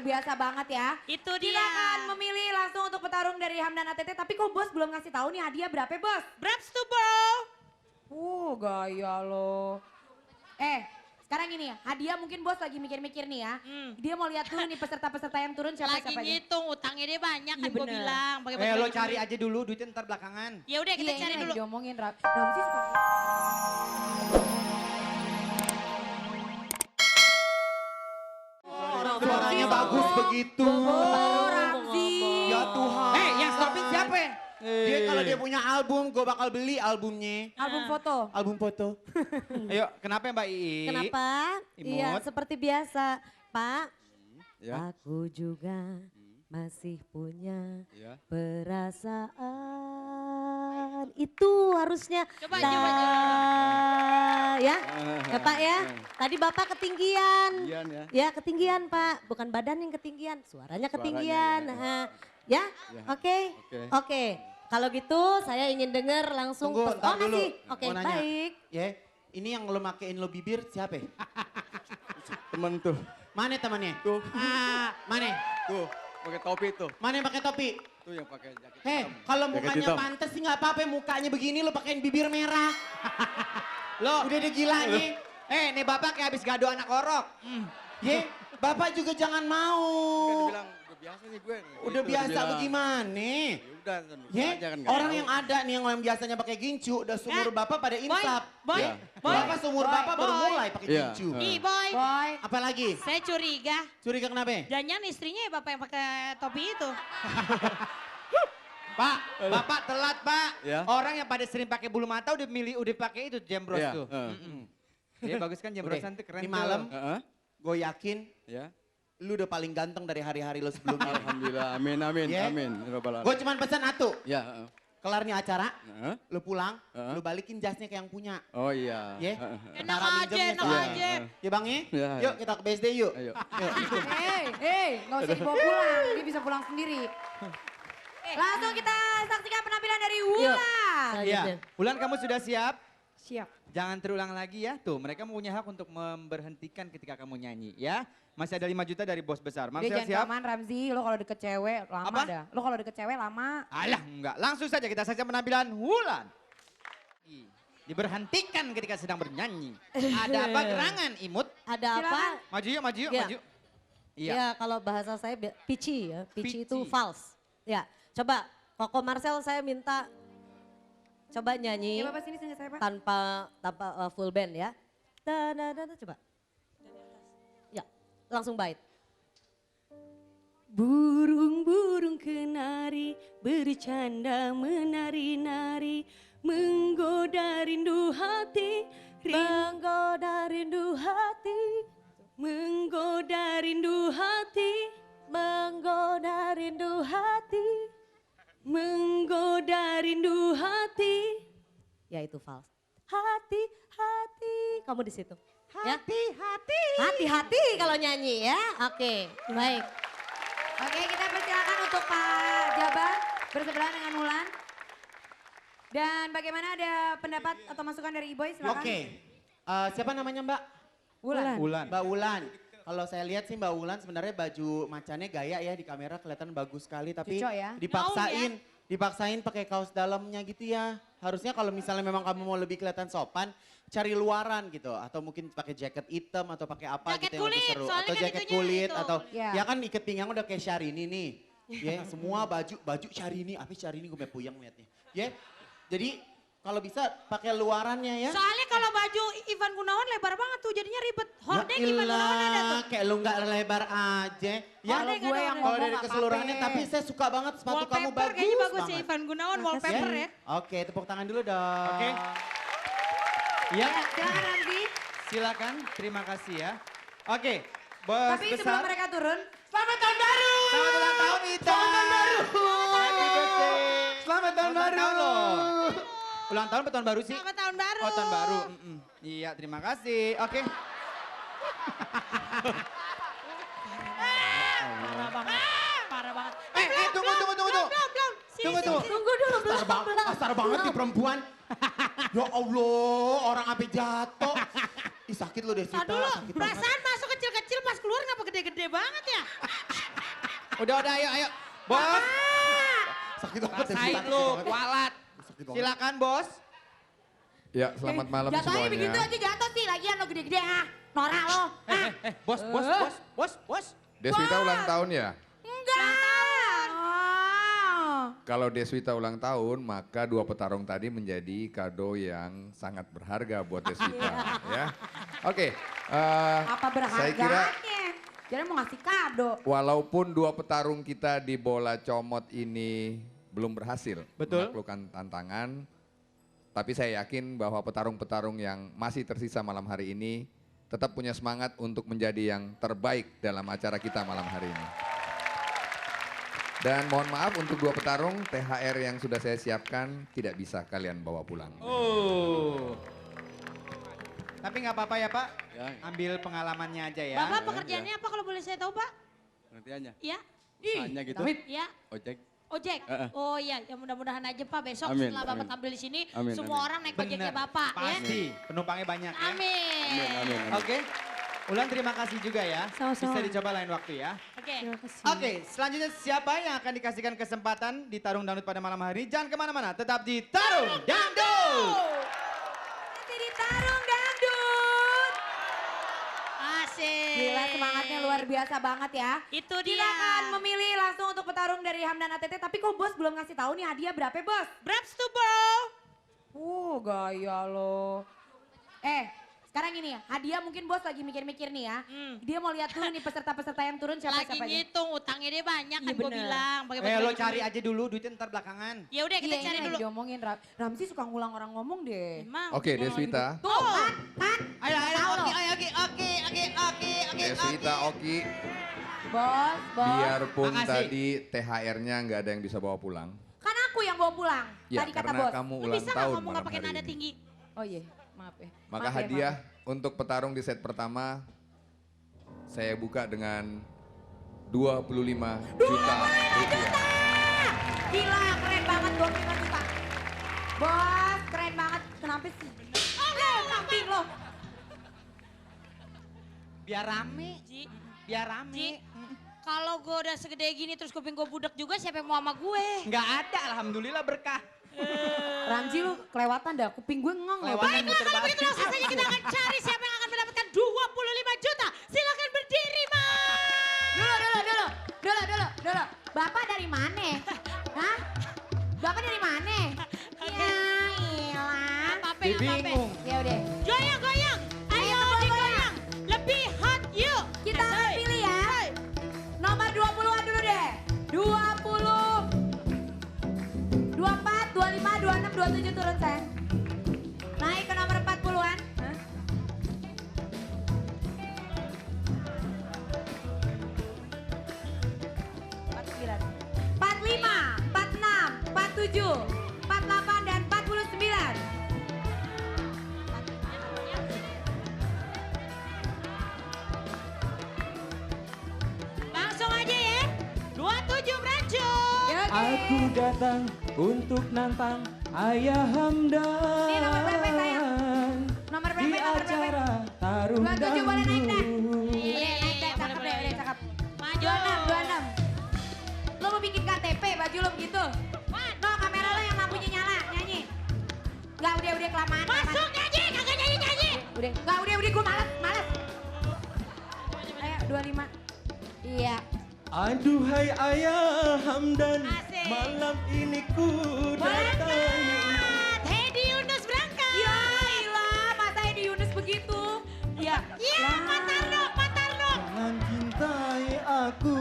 luar biasa banget ya. Itu dia. Silakan memilih langsung untuk petarung dari Hamdan ATT. Tapi kok bos belum ngasih tahu nih hadiah berapa bos? Berapa tuh bro? Gaya lo. Sekarang ini ya, hadiah mungkin bos lagi mikir-mikir nih ya. Dia mau lihat dulu nih peserta-peserta yang turun siapa-siapa Lagi aja. ngitung utangnya dia banyak kan Iya, gue bener. bilang. Lo cari aja dulu duitnya ntar belakangan. Ya udah kita Iya, cari ini dulu. lagi diomongin Ramzi suka. Suaranya bagus begitu. Ramzi. Ya Tuhan. Yang stopin siapa? Dia kalau dia punya album, gue bakal beli albumnya. Album foto. Album foto. Ayo, kenapa Mbak Ii? Kenapa? Imut. Iya, seperti biasa. Pak, Ya. aku juga masih punya Ya. perasaan. Itu harusnya. Coba, Nah, coba. ya. Ya Pak ya. Tadi Bapak ketinggian. Ketinggian ya. Ya ketinggian Pak, bukan badan yang ketinggian, suaranya ketinggian. ya. Ya, Ya. oke. Oke. Oke. Kalau gitu saya ingin dengar langsung. Tunggu, ntar dulu. masih. Oke, Mau nanya. baik. Ya, ini yang lo makein lo bibir siapa? Temen tuh. Mana temannya? Tuh. Mana? Tuh, pakai topi tuh. Mana yang pakai topi? Tuh yang pakai jaket Heh, hitam. kalau Jaket mukanya hitam. pantas sih nggak apa-apa, mukanya begini lo pakein bibir merah. Lo udah ada gilanya. Nih bapak kayak habis gado anak orok. Ye, bapak juga jangan mau. Kan dibilang, udah biasa nih gue. Udah Gitu, biasa dibilang. bagaimana? Ya udah, Ye, aja kan nggak orang tahu. yang ada nih yang biasanya pakai gincu, udah seumur bapak pada insaf. Boy, Ye, boy, bapak seumur boy, bapak baru boy. mulai pakai Iya, gincu. Ih boy, Boy. Apalagi? saya curiga. Curiga kenapa? Jangan istrinya ya bapak yang pakai topi itu. Pak, bapak telat pak. Ya. Orang yang pada sering pakai bulu mata udah pakai itu jembros Iya, tuh. Iya bagus kan jembrosan tuh keren Ini tuh. malam, Heeh. gue yakin Ya. lu udah paling ganteng dari hari-hari lo sebelumnya. Alhamdulillah. Amin amin Ya. amin. Ya Rabbal Gue alamin. cuman pesan atu, Ya. heeh. kelar nih acara, Heeh. lu pulang, Heeh. lu balikin jasnya ke yang punya. Oh iya. Ya, Heeh. Enak Setara aja, minjemnya enak soalnya. aja. Ya bang ya, Ya, yuk kita ke BSD yuk. Ayo. Yuk. Nggak usah dibawa pulang, dia bisa pulang sendiri. Langsung kita saksikan penampilan dari Wulan. Selanjutnya. Iya. Bulan kamu sudah siap? Siap. Jangan terulang lagi ya. Tuh, mereka punya hak untuk memberhentikan ketika kamu nyanyi ya. Masih ada 5 juta dari bos besar. Dia Marcel jangan siap? kelamaan Ramzi, lo kalau deket cewek lama Apa? dah. Lo kalau deket cewek lama. Alah, enggak. Langsung saja kita saksikan penampilan Wulan. Diberhentikan ketika sedang bernyanyi. Ada apa gerangan imut? Ada apa? Silakan. Maju yuk, maju yuk, Ya. maju. Iya. Ya kalau bahasa saya pitchy ya, pitchy itu Pitchy. false. Ya, coba Koko Marcel saya minta coba nyanyi Ya Bapak sini saya Pak. tanpa full band ya. Coba. Ya, langsung bait. Burung-burung kenari bercanda menari-nari menggoda rindu hati, menggoda rindu hati, menggoda rindu hati, menggoda rindu hati, menggoda rindu hati. Ya itu false. Hati, hati, kamu di situ. Hati-hati. Hati-hati kalau nyanyi ya. Oke, baik. Oke kita persilakan untuk Pak Jabar bersebelahan dengan Wulan. Dan bagaimana ada pendapat atau masukan dari Iboy silakan. Oke, siapa namanya Mbak? Wulan. Wulan. Mbak Wulan. Kalau saya lihat sih Mbak Wulan sebenarnya baju macannya gaya ya di kamera kelihatan bagus sekali tapi Cocok ya. dipaksain pakai kaos dalamnya gitu ya. Harusnya kalau misalnya memang kamu mau lebih kelihatan sopan, cari luaran gitu atau mungkin pakai jaket hitam atau pakai apa Jaket gitu yang lebih kulit, seru soalnya atau kan jaket itunya kulit itu. atau Ya. ya kan ikat pinggang udah kayak Syahrini nih. Ya, semua baju Syahrini, apa Syahrini gue puyeng liatnya. Ya. Jadi kalau bisa pakai luarannya ya. Soalnya kalau baju Ivan Gunawan lebar banget tuh jadinya ribet. Hordeng Ya Ivan Gunawan ada tuh. ilah, kayak lu nggak lebar aja. Ya, Kalau gue yang kalau ngomong dari nggak keseluruhannya, apa-apa. tapi saya suka banget sepatu kamu Wallpaper bagus kayaknya bagus ya banget. Ivan Gunawan wallpaper ya. Oke, tepuk tangan dulu dong. Oke. Ya, Ya, silakan Ramzi. silakan. Terima kasih ya. Oke, bos Tapi besar. sebelum mereka turun, Selamat tahun baru! Selamat ulang tahun Ita. Selamat tahun baru! Happy birthday. Selamat tahun Ulang baru! tahun loh. Ulang tahun atau tahun baru sih? Selamat tahun baru. Oh tahun baru. Iya terima kasih. Oke. Parah banget. Parah banget. Tunggu. Belum. Tunggu. Tunggu dulu, Kasar banget nih perempuan. Ya Allah, orang sampai jatuh. Ih sakit lu deh Sita. Nah dulu, Sakit banget. perasaan masuk kecil-kecil pas keluar ngapa gede-gede banget ya? Udah, ayo. Bos, Sakit banget ya. rasain lu, kualat. Sakit banget. Silakan bos. Ya, selamat malam Jatuhnya semuanya. begitu aja jatuh sih, lagian lo gede-gede ah. Norak lo. Bos. Deswita ulang tahun ya? Enggak. Kalau Deswita ulang tahun, maka 2 petarung tadi menjadi kado yang sangat berharga buat Deswita. Ya, oke. Apa Saya kira berharganya? Jadi mau ngasih kado. walaupun 2 petarung kita di bola comot ini belum berhasil Betul. menaklukkan tantangan, tapi saya yakin bahwa petarung-petarung yang masih tersisa malam hari ini tetap punya semangat untuk menjadi yang terbaik dalam acara kita malam hari ini. Dan mohon maaf untuk 2 petarung, THR yang sudah saya siapkan tidak bisa kalian bawa pulang. Oh. Tapi nggak apa-apa ya Pak, ambil pengalamannya aja ya. Bapak pekerjaannya apa kalau boleh saya tahu Pak? Pengertiannya? Ya, Usahanya gitu. ya. Ojek. Ojek. Oh iya, ya mudah-mudahan aja Pak besok Amin, setelah Bapak amin. tampil di sini Amin, semua amin. orang naik ojeknya Bener, Bapak ya. pasti. Penumpangnya banyak ya. Amin. Amin. Oke. Ulan terima kasih juga ya. Sama-sama. Bisa dicoba lain waktu ya. Oke. Oke, selanjutnya siapa yang akan dikasihkan kesempatan di Tarung Dangdut pada malam hari? Jangan kemana-mana, tetap di Tarung Dangdut. Masih di Tarung Dangdut. Asik. Gila semangatnya luar biasa banget ya. Itu Kita dia. akan memilih langsung untuk petarung dari Hamdan ATT. Tapi kok bos belum ngasih tahu nih hadiah berapa bos? Braps to bro. Gaya lo. Sekarang gini ya, hadiah mungkin bos lagi mikir-mikir nih ya. Dia mau lihat dulu nih peserta-peserta yang turun Lagi siapa-siapa aja. ngitung utangnya dia banyak kan Iya, gue bener. bilang. Pakai Lo baju cari dulu. aja dulu, duitnya ntar belakangan. Ya udah kita Iya, cari ini dulu. lagi diomongin. Ramzi suka ngulang orang ngomong deh. Emang. Oke, Deswita. Tuh, kan? Ayo, Tahu lo. oke. Deswita, Oki, Bos. biarpun Makasih. tadi THR-nya nggak ada yang bisa bawa pulang. Kan aku yang bawa pulang. Ya, Tadi kata karena bos. kamu Lu ulang bisa nggak tahun ngomong malam nggak pakai hari nada ini. tinggi? Oh iya, maaf ya. Maka Maaf ya, hadiah maaf. untuk petarung di set pertama saya buka dengan 25 juta rupiah. Gila, keren banget 25 juta. Bos, keren banget. Kenapa sih? Kambing lo. Biar rame, Ji, biar rame. Ji, kalau gue udah segede gini terus kuping gue budak juga siapa yang mau sama gue? Nggak ada, alhamdulillah berkah. Ramzi lu kelewatan dah, kuping gue ngeng loh. Kelewatan muter Kalau balik. begitu langsung saja kita akan cari siapa yang akan mendapatkan 25 juta. Silakan berdiri mas. Dulu. Bapak dari mana? Hah? Bapak dari mana? Ya ilah. Apa Dia yang apa? bingung. Ya udah. Goyang. Ayo digoyang. Lebih hot yuk. Kita akan pilih ya. Nomor 20-an dulu deh. 20, 24, 25, 26, 27 turun sayang. Naik ke nomor 40-an. Hah? Empat lima, 46, 47, 48 dan 49. Langsung aja ya. 27 berlanjut. Ya, oke. Aku datang untuk nantang Ayah Hamdan. Ini nomor berapa, sayang? Nomor berapa, Di nomor berapa? acara Tarung 27 boleh naik dah. Dangdut. Iya, naik dah, cakep deh, udah cakep. 26. Lo mau bikin KTP, baju lo begitu? No, kamera lo yang lampunya nyala, nyanyi. Enggak, udah kelamaan. Masuk nyanyi, kagak nyanyi. Udah, enggak, udah, gue males. Ayo, 25. Iya. Aduhai Ayah Hamdan, Asik. malam ini ku datang. Berangkat. Hedi Yunus berangkat. Ya, ilah, masa Edi Yunus begitu? Iya. Iya, Pak Tarno. Jangan cintai aku,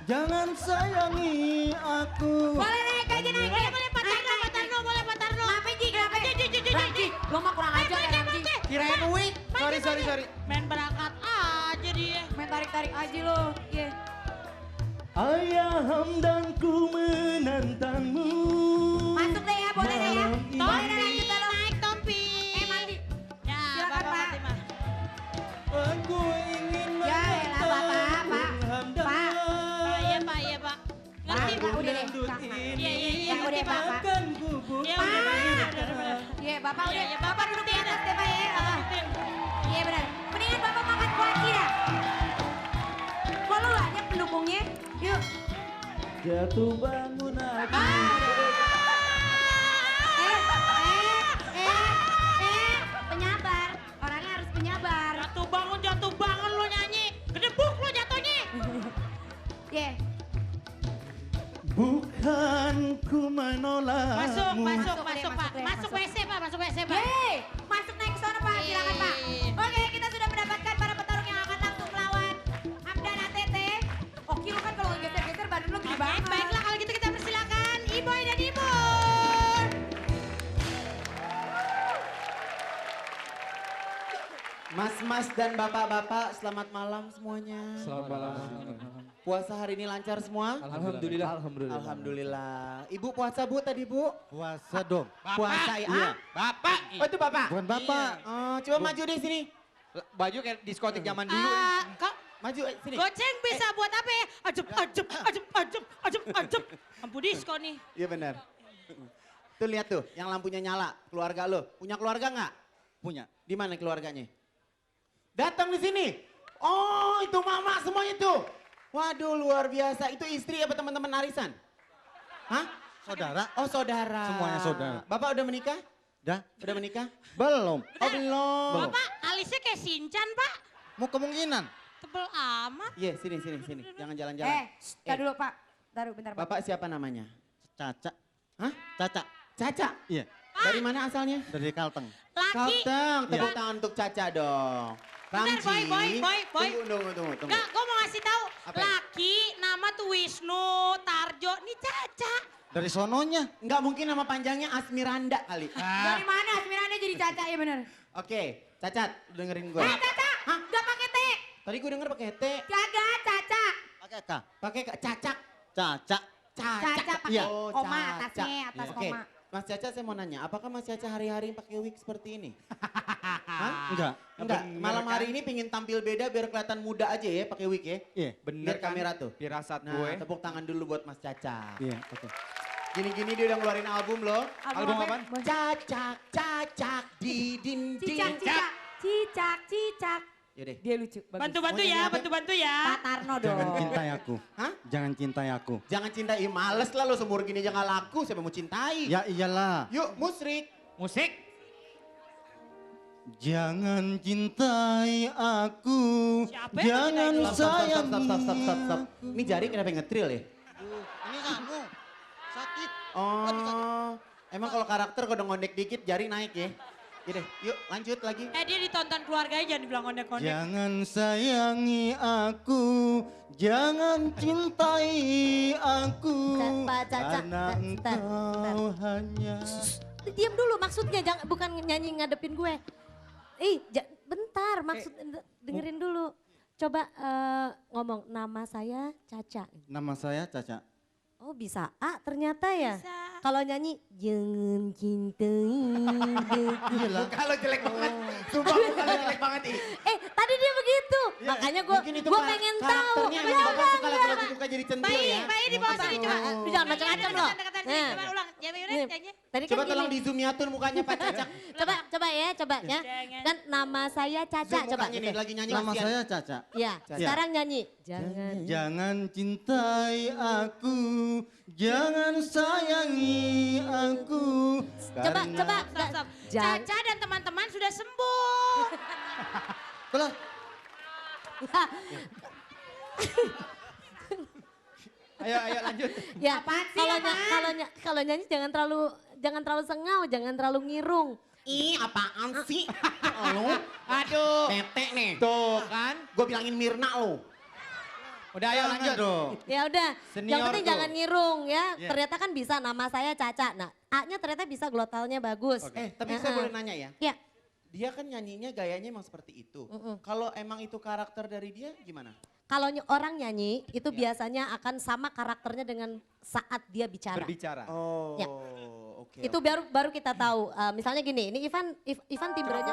jangan sayangi aku. Boleh naik aja, naik. Boleh Pak Tarno, boleh Pak Tarno. Kenapa, Ji? Kenapa? Ramji, lo mah kurang ajar ya, Ramji. Kirain Uwi. Sorry. Main berangkat aja dia. Main tarik-tarik aja lo. Iya. Ayah Hamdan ku menantangmu. Masuk deh ya, boleh deh ya. Malam ini Boleh deh lanjut dah lo. Naik Tompi. Mandi. Ya, Silakan, Bapak Pak. Fatimah. Aku ingin Ya elah, Bapak, Pak. Hamdan. Pak. Iya, Pak. Ngerti, Pak. Udah deh. Dangdut Cakep. Iya, Ya udah, Pak. akan ku Iya, buka. udah. Iya, Bapak udah. Iya, Bapak duduk di atas deh, Pak ya. Iya benar. Mendingan Bapak makan kuaci ya. Kok lu banyak pendukungnya? Yuk. jatuh bangun aku. Penyabar. Orangnya harus penyabar. Jatuh bangun lo nyanyi. Gedebuk lo jatuhnya. Ye. Bukan ku menolakmu. Masuk Masuk, Pak. Dek, Masuk masuk. WC Pak, masuk WC Pak. Yeay, masuk naik ke sana Pak, silakan Pak. Oke, kita sudah mendapatkan para petarung yang akan langsung melawan Hamdan ATT. Oke, lu kan kalau geser-geser badan lu gede Oke, banget. baiklah kalau gitu kita persilakan Iboy dan Ibun. Mas-mas dan bapak-bapak, selamat malam semuanya. Selamat malam. Puasa hari ini lancar semua? Alhamdulillah. Alhamdulillah. Ibu puasa Bu tadi Bu? Puasa dong. Puasa ya? Iya. Bapak. Oh itu Bapak? Bukan bapak. Oh, coba maju deh sini. Baju kayak diskotik zaman dulu. Kok Maju sini. goceng bisa buat apa ya? Ajep. Lampu disko nih. Iya benar. Tuh lihat tuh, yang lampunya nyala, keluarga lo. Punya keluarga nggak? Punya. Di mana keluarganya? Datang di sini. Oh, itu mama semuanya tuh. Waduh, luar biasa. Itu istri apa teman-teman arisan? Hah? Saudara? Oh, saudara. Semuanya saudara. Bapak udah menikah? Dah? Udah menikah? Belum. Oh, belum. Bapak alisnya kayak Sinchan Pak. Mau kemungkinan. Tebel amat. Iya, sini. Jangan jalan-jalan. Tar dulu Pak. Taruh bentar Pak. Bapak siapa namanya? Caca. Hah? Caca. Caca? Iya. Dari mana asalnya? Dari Kalteng. Laki. Kalteng, tepuk Iya. tangan untuk Caca dong. Bentar, Boy. Tunggu. Enggak, gue mau ngasih tahu. Apa? Laki, nama tuh Wisnu, Tarjo, nih Caca. Dari sononya. Enggak mungkin nama panjangnya Asmiranda kali. Dari mana Asmiranya jadi Caca ya bener? Oke, Cacat, lu dengerin gue. Caca, Hah? gak pakai T. Tadi gue denger pakai T. Kagak, Caca. Pakai K. Pakai Cacak. Caca. Caca pakai Iya. koma Caca. atasnya, atas Oke, koma. Mas Caca saya mau nanya, apakah Mas Caca hari-hari pakai wig seperti ini? Hah? Enggak. Enggak, Bener malam kan? hari ini pingin tampil beda biar kelihatan muda aja ya pakai wig ya. Iya. Bener Lihat kamera tuh. Pirasat Nah, gue. tepuk tangan dulu buat Mas Caca. Iya, oke. Gini-gini dia udah ngeluarin album loh. Album apaan? Cacak di dinding. Cicak. Yaudah. Dia lucu, bagus. Bantu-bantu Mau nyanyi ya, apa? bantu-bantu Pak ya. Tarno Jangan dong. cintai aku. Hah? Jangan cintai aku. Jangan cintai, males lah lo seumur gini aja gak laku, siapa mau cintai? Ya iyalah. Yuk, musrik. Musik. Jangan cintai aku. Siapa yang Jangan cintai? sayangi. Stop. Ini jari kenapa ngetril ya? Ini kamu. Sakit. Oh, emang kalau karakter kalau udah ngondek dikit jari naik ya? Yaudah, yuk lanjut lagi. Dia ditonton keluarganya jangan dibilang ondek-ondek. Jangan sayangi aku, jangan cintai aku, Caca, karena bentar. engkau hanya. Diam dulu maksudnya, jangan bukan nyanyi ngadepin gue. Bentar, maksud dengerin dulu. Coba ngomong nama saya Caca. Nama saya Caca. Oh bisa A ternyata ya. Bisa. Kalau nyanyi jangan cintai aku. Muka lo jelek banget, sumpah muka lo jelek banget ih. Tadi dia begitu. Makanya gue Mungkin itu pengen tahu. karakternya emang bapak suka lagi muka jadi centil ya. Bayi di bawah sini coba. Jangan macam-macam loh. Deketan Nah. sini, coba ulang. Ya, udah, Nih, nyanyi. Tadi kan Coba gini. tolong di zoom nyatun mukanya Pak Caca. Coba ya. Jangan. Kan nama saya Caca. Zoom Coba. mukanya nih, lagi nyanyi Nama kasihan. saya Caca. Ya, sekarang nyanyi. Jangan. Jangan cintai aku, jangan sayangi aku. Coba. Stop. Jangan. Caca dan teman-teman sudah sembuh. Belah. Ayo lanjut. Ya, Apaan sih, kalau nyanyi jangan terlalu sengau, jangan terlalu ngirung. Ih, apaan sih? Lo, Aduh. bete nih. Tuh kan. Gue bilangin Mirna lo. Udah ayo lanjut. dong. Ya udah, Senior yang penting tuh. jangan ngirung ya. Iya. Ternyata kan bisa nama saya Caca. Nah, A-nya ternyata bisa glotalnya bagus. Tapi saya boleh nanya ya. Ya, Dia kan nyanyinya gayanya emang seperti itu. Kalau emang itu karakter dari dia gimana? kalau orang nyanyi itu biasanya akan sama karakternya dengan saat dia bicara. Berbicara. Oh, Ya. oke. Itu baru kita tahu. Misalnya gini, ini Ivan timbrenya